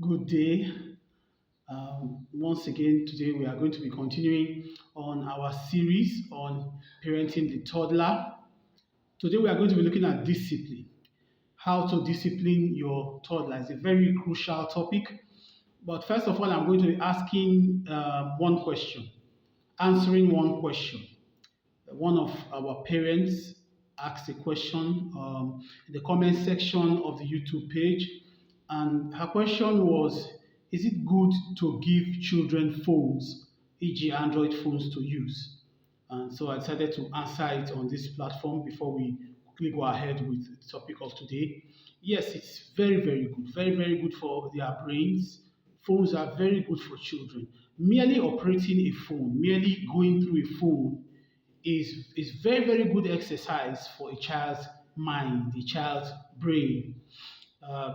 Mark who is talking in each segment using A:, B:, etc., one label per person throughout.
A: Good day. Once again, today we are going to be continuing on our series on parenting the toddler. Today we are going to be looking at discipline, how to discipline your toddler. It's a very crucial topic. But first of all, I'm going to be asking one question, answering one question. One of our parents asked a question in the comment section of the YouTube page, and her question was: is it good to give children phones, e.g., Android phones, to use? And so I decided to answer it on this platform before we quickly go ahead with the topic of today. Yes, it's very, very good, very, very good for their brains. Phones are very good for children. Merely operating a phone, merely going through a phone is very, very good exercise for a child's mind, a child's brain.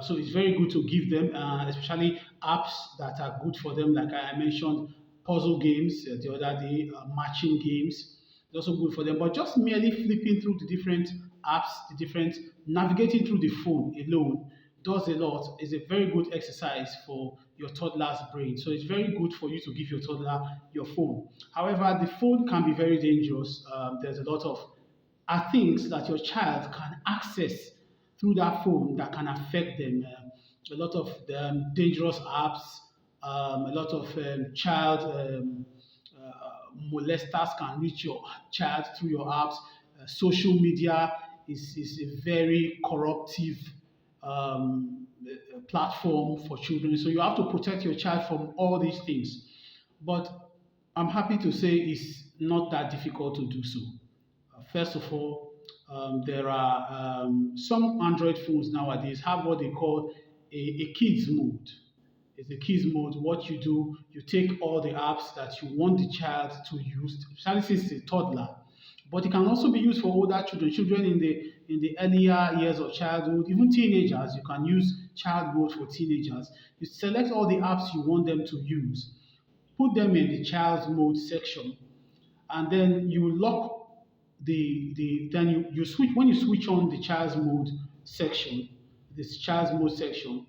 A: So it's very good to give them, especially apps that are good for them, like I mentioned, puzzle games the other day, matching games. It's also good for them. But just merely flipping through the different apps, the different navigating through the phone alone does a lot. Is a very good exercise for your toddler's brain. So it's very good for you to give your toddler your phone. However, the phone can be very dangerous. There's a lot of are things that your child can access through that phone that can affect them. A lot of dangerous apps, a lot of child molesters can reach your child through your apps. Social media is a very corruptive platform for children. So you have to protect your child from all these things. But I'm happy to say it's not that difficult to do so. First of all, there are some Android phones nowadays have what they call a kids mode. It's a kids mode. What you do, you take all the apps that you want the child to use, especially since it's a toddler. But it can also be used for older children, children in the earlier years of childhood, even teenagers. You can use child mode for teenagers. You select all the apps you want them to use, put them in the child's mode section, and then you lock then you switch when you switch on the child's mode section, this child's mode section,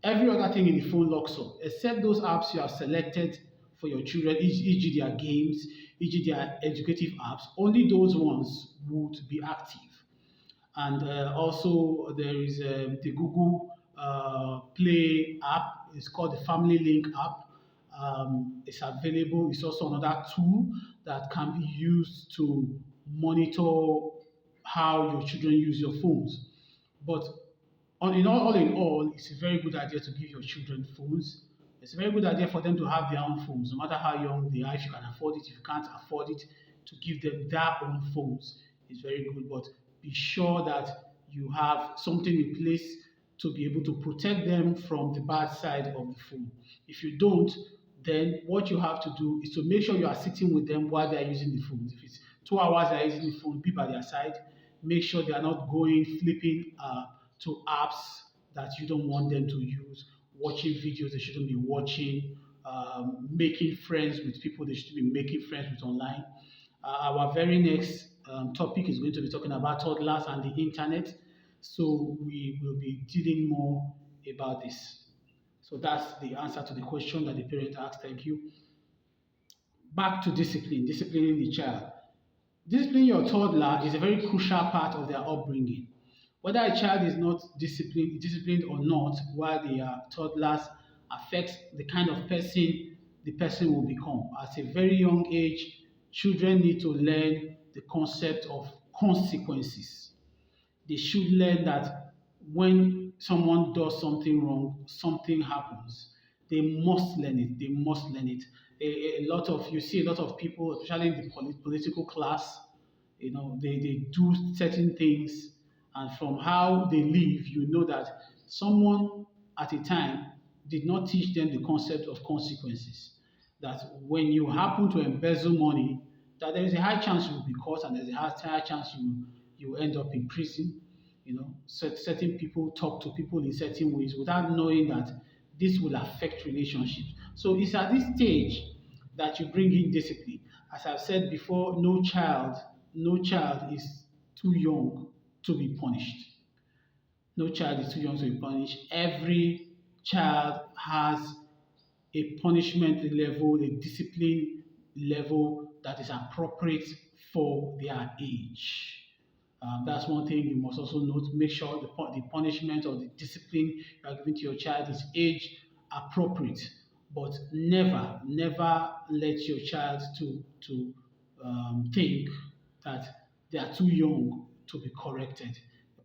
A: every other thing in the phone locks up except those apps you have selected for your children, e.g. their games, e.g. their educative apps. Only those ones would be active. And also there is the Google Play app. It's called the Family Link app. It's available. It's also another tool that can be used to monitor how your children use your phones. But all in all, it's a very good idea to give your children phones. It's a very good idea for them to have their own phones, no matter how young they are. If you can afford it, if you can't afford it, to give them their own phones is very good. But be sure that you have something in place to be able to protect them from the bad side of the phone. If you don't, then what you have to do is to make sure you are sitting with them while they are using the phone. If it's 2 hours they are using the phone, be by their side. Make sure they are not going flipping to apps that you don't want them to use, watching videos they shouldn't be watching, making friends with people they should be making friends with online. Our very next topic is going to be talking about toddlers and the internet. So we will be dealing more about this. So that's the answer to the question that the parent asked. Thank you. Back to discipline, disciplining the child. Disciplining your toddler is a very crucial part of their upbringing. Whether a child is not disciplined or not while they are toddlers affects the kind of person the person will become. At a very young age, children need to learn the concept of consequences. They should learn that when someone does something wrong, something happens. They must learn it. They must learn it. A lot of you see a lot of people, especially in the political class, they do certain things, and from how they live, you know that someone at a time did not teach them the concept of consequences. That when you happen to embezzle money, that there is a high chance you will be caught, and there's a high chance you will end up in prison. Certain people talk to people in certain ways without knowing that this will affect relationships. So it's at this stage that you bring in discipline. As I've said before, no child is too young to be punished. No child is too young to be punished. Every child has a punishment level, a discipline level that is appropriate for their age. That's one thing you must also note. Make sure the punishment or the discipline you are giving to your child is age appropriate, but never let your child to think that they are too young to be corrected.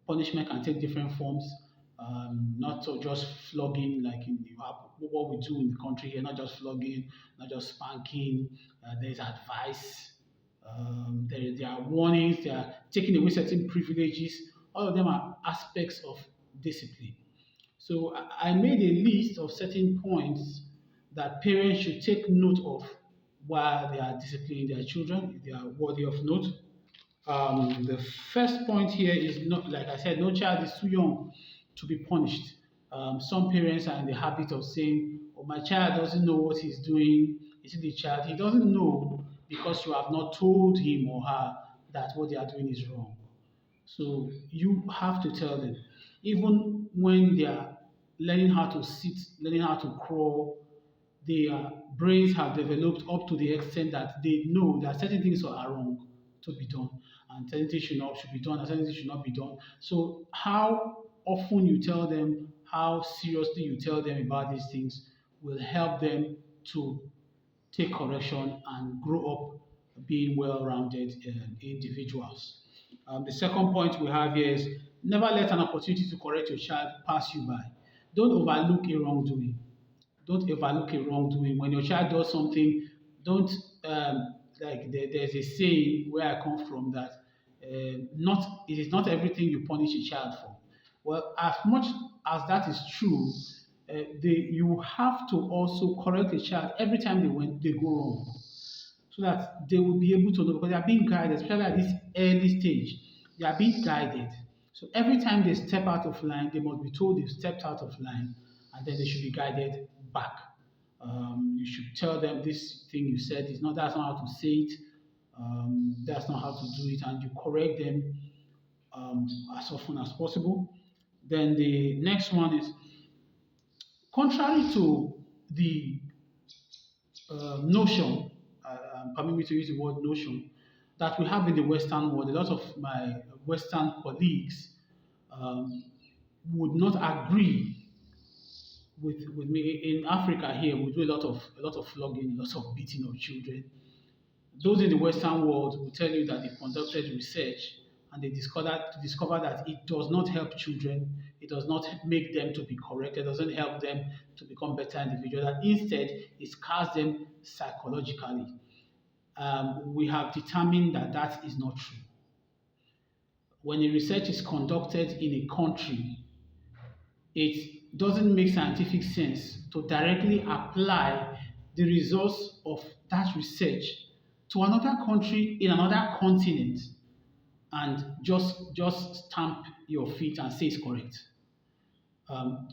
A: Punishment can take different forms, not so just flogging like in what we do in the country here, not just flogging, not just spanking. There's advice, there are warnings, there are taking away certain privileges. All of them are aspects of discipline. So I made a list of certain points that parents should take note of while they are disciplining their children, if they are worthy of note. The first point here is not, like I said, no child is too young to be punished. Some parents are in the habit of saying, "Oh, my child doesn't know what he's doing." You see the child, he doesn't know because you have not told him or her that what they are doing is wrong. So you have to tell them, even when they are learning how to sit, learning how to crawl, their brains have developed up to the extent that they know that certain things are wrong to be done and certain things should be done and certain things should not be done. So how often you tell them, how seriously you tell them about these things will help them to take correction and grow up being well-rounded individuals. The second point we have here is never let an opportunity to correct your child pass you by. Don't overlook a wrongdoing. Don't overlook a wrongdoing. When your child does something, don't there's a saying where I come from that not it is not everything you punish a child for. Well, as much as that is true, you have to also correct a child every time they go wrong so that they will be able to know because they are being guided, especially at this early stage. They are being guided. So every time they step out of line, they must be told they've stepped out of line and then they should be guided back. You should tell them this thing you said is not that's not how to say it, that's not how to do it, and you correct them um, as often as possible. Then the next one is contrary to the notion, permit me to use the word notion, that we have in the Western world. A lot of my Western colleagues um, would not agree with me. In Africa here, we do a lot of flogging, lots of beating of children. Those in the Western world will tell you that they conducted research and they discover that it does not help children, it does not make them to be corrected, it doesn't help them to become better individuals, and instead it scars them psychologically. We have determined that that is not true. When a research is conducted in a country, it doesn't make scientific sense to directly apply the results of that research to another country in another continent and just stamp your feet and say it's correct.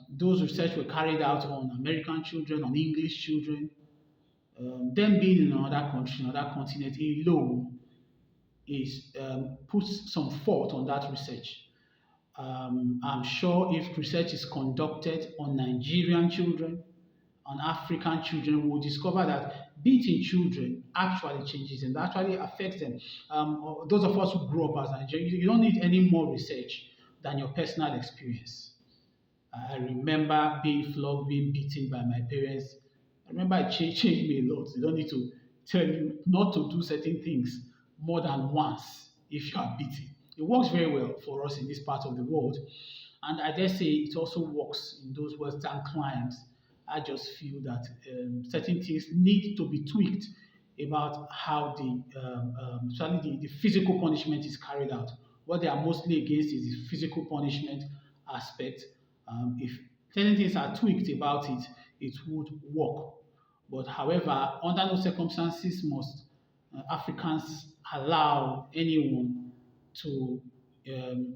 A: Those research were carried out on American children, on English children. Them being in another country, another continent alone is puts some thought on that research. I'm sure if research is conducted on Nigerian children, on African children, we'll discover that beating children actually changes and actually affects them. Those of us who grew up as Nigerians, you don't need any more research than your personal experience. I remember being flogged, being beaten by my parents. I remember it changed me a lot. They don't need to tell you not to do certain things more than once if you are beaten. It works very well for us in this part of the world. And I dare say it also works in those Western climes. I just feel that certain things need to be tweaked about how especially the physical punishment is carried out. What they are mostly against is the physical punishment aspect. If certain things are tweaked about it, it would work. But however, under no circumstances must Africans allow anyone to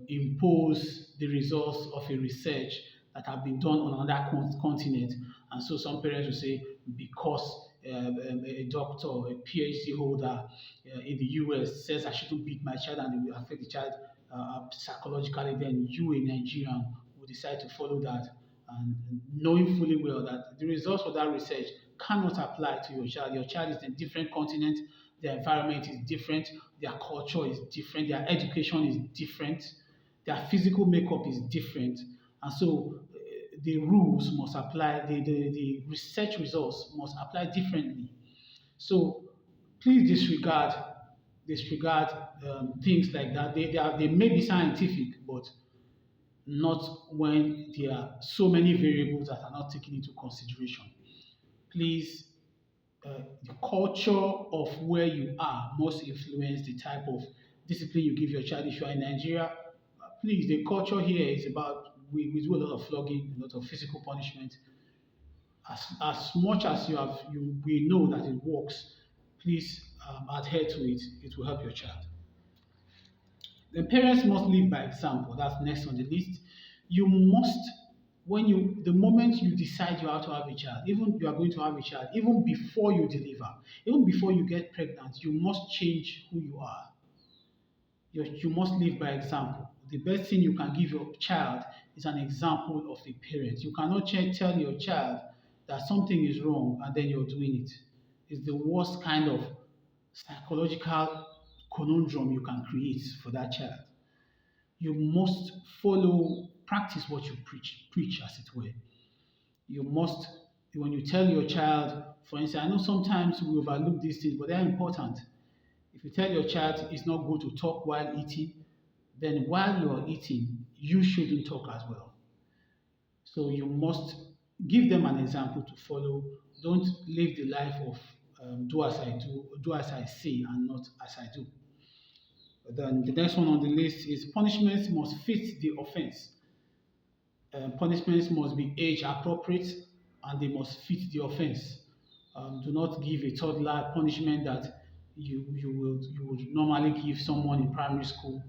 A: impose the results of a research that have been done on another continent. And so some parents will say, because a doctor or a PhD holder in the US says I shouldn't beat my child and it will affect the child psychologically, then you, a Nigerian, will decide to follow that and knowing fully well that the results of that research cannot apply to your child. Your child is in a different continent, their environment is different, their culture is different, their education is different, their physical makeup is different, and so the rules must apply, the research results must apply differently. So please disregard things like that. They may be scientific, but not when there are so many variables that are not taken into consideration. Please, the culture of where you are must influence the type of discipline you give your child. If you are in Nigeria, please, the culture here is about we do a lot of flogging, a lot of physical punishment. As much as we know that it works, please adhere to it. It will help your child. The parents must live by example. That's next on the list. You must, the moment you decide you have to have a child, even you are going to have a child, even before you deliver, even before you get pregnant, you must change who you are. You must live by example. The best thing you can give your child is an example of a parent. You cannot tell your child that something is wrong and then you're doing it. It's the worst kind of psychological conundrum you can create for that child. You must practice what you preach as it were. You must, when you tell your child, for instance, I know sometimes we overlook these things, but they're important. If you tell your child it's not good to talk while eating, then while you're eating, you shouldn't talk as well. So you must give them an example to follow. Don't live the life of do as I do, do as I say, and not as I do. Then the next one on the list is punishments must fit the offense. Punishments must be age appropriate and they must fit the offense. Do not give a toddler punishment that you would normally give someone in primary school,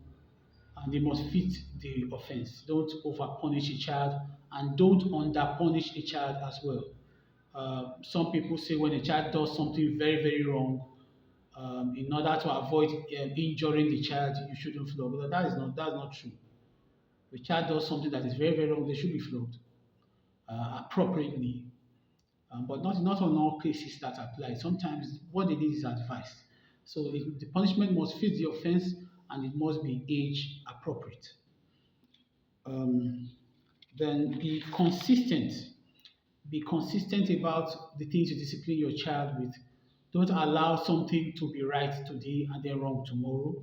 A: and they must fit the offense. Don't over punish a child and don't under punish a child as well. Some people say when a child does something very, very wrong, in order to avoid injuring the child, you shouldn't flog. But that's not true. If a child does something that is very, very wrong, they should be flogged appropriately. But not on all cases that apply. Sometimes what they need is advice. So the punishment must fit the offense and it must be age appropriate. Um, then be consistent about the things you discipline your child with. Don't allow something to be right today and then wrong tomorrow.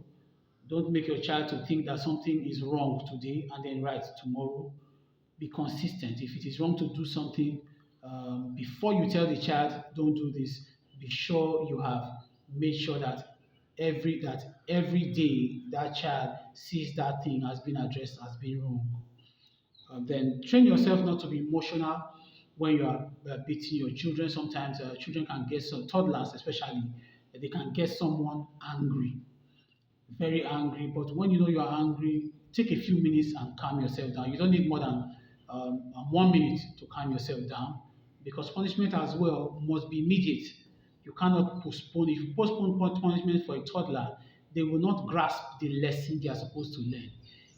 A: Don't make your child to think that something is wrong today and then right tomorrow. Be consistent. If it is wrong to do something, before you tell the child, don't do this, be sure you have made sure that every day that child sees that thing has been addressed as being wrong. Then train yourself not to be emotional when you are beating your children. Sometimes children can get some toddlers, especially, they can get someone angry, very angry. But when you know you are angry, take a few minutes and calm yourself down. You don't need more than 1 minute to calm yourself down because punishment as well must be immediate. You cannot postpone. If you postpone punishment for a toddler, they will not grasp the lesson they are supposed to learn.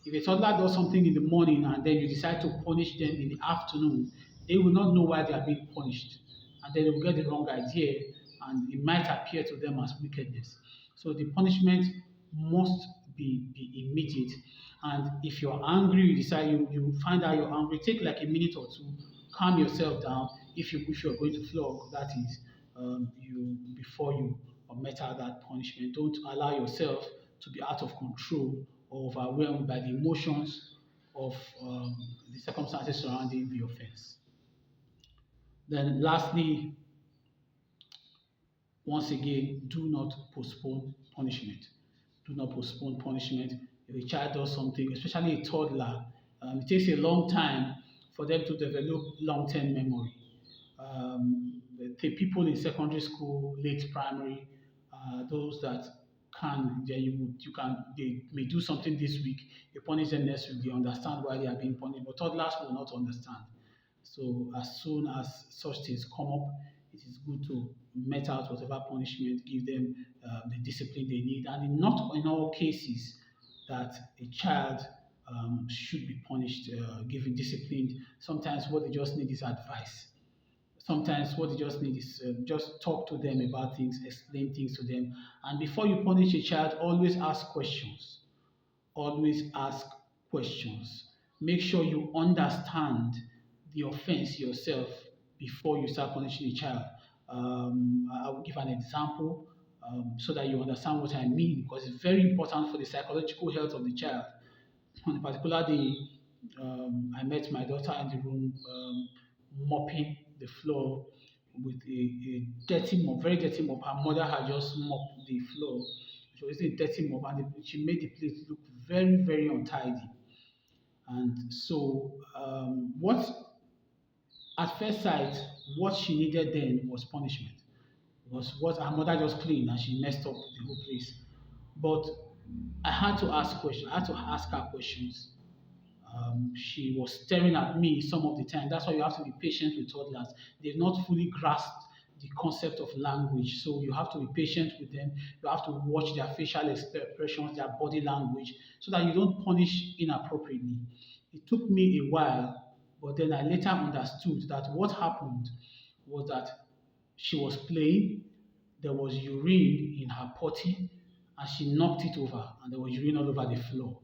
A: If a toddler does something in the morning and then you decide to punish them in the afternoon, they will not know why they are being punished. And then they will get the wrong idea and it might appear to them as wickedness. So the punishment must be immediate. And if you're angry, you find out you're angry, take like a minute or two, calm yourself down. If you're going to flog, that is, you before you meter that punishment. Don't allow yourself to be out of control or overwhelmed by the emotions of the circumstances surrounding the offense. Then, lastly, once again, do not postpone punishment. Do not postpone punishment. If a child does something, especially a toddler, it takes a long time for them to develop long-term memory. The people in secondary school, late primary, those that can, then they may do something this week, you punish them next week, they understand why they are being punished, but toddlers will not understand. So as soon as such things come up, it is good to met out whatever punishment, give them the discipline they need, and not in all cases that a child should be punished, given disciplined. Sometimes what they just need is advice. Sometimes what you just need is just talk to them about things, explain things to them. And before you punish a child, always ask questions. Always ask questions. Make sure you understand the offense yourself before you start punishing a child. I will give an example so that you understand what I mean, because it's very important for the psychological health of the child. On a particular day, I met my daughter in the room mopping the floor with a dirty mop, very dirty mop. Her mother had just mopped the floor. She was using a dirty mop, and she made the place look very, very untidy. And so, what at first sight, what she needed then was punishment. Was what her mother just cleaned and she messed up the whole place. But I had to ask questions. I had to ask her questions. She was staring at me some of the time. That's why you have to be patient with toddlers. They've not fully grasped the concept of language, so you have to be patient with them. You have to watch their facial expressions, their body language, so that you don't punish inappropriately. It took me a while, but then I later understood that what happened was that she was playing, there was urine in her potty, and she knocked it over, and there was urine all over the floor.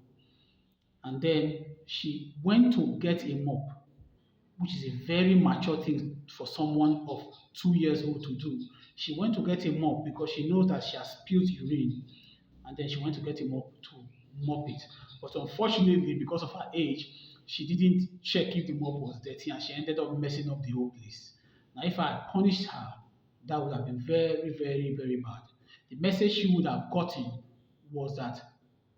A: And then she went to get a mop, which is a very mature thing for someone of 2 years old to do. She went to get a mop because she knows that she has spilled urine, and then she went to get a mop to mop it. But unfortunately, because of her age, she didn't check if the mop was dirty, and she ended up messing up the whole place. Now, if I had punished her, that would have been very, very, very bad. The message she would have gotten was that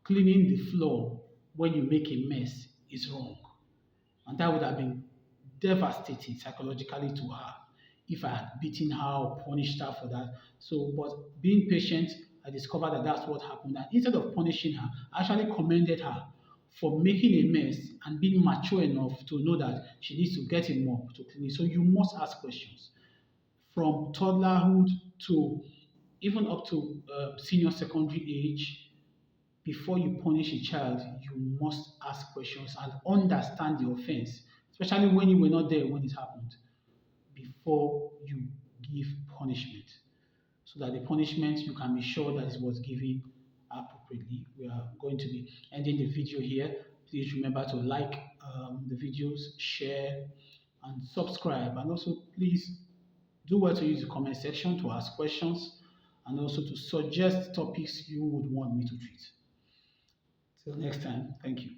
A: cleaning the floor when you make a mess is wrong. And that would have been devastating psychologically to her if I had beaten her or punished her for that. So, but being patient, I discovered that that's what happened. And instead of punishing her, I actually commended her for making a mess and being mature enough to know that she needs to get a mop to clean it. So you must ask questions from toddlerhood to even up to senior secondary age. Before you punish a child, you must ask questions and understand the offense, especially when you were not there when it happened, before you give punishment. So that the punishment you can be sure that it was given appropriately. We are going to be ending the video here. Please remember to like the videos, share, and subscribe. And also, please do well to use the comment section to ask questions and also to suggest topics you would want me to treat. Till next time, thank you.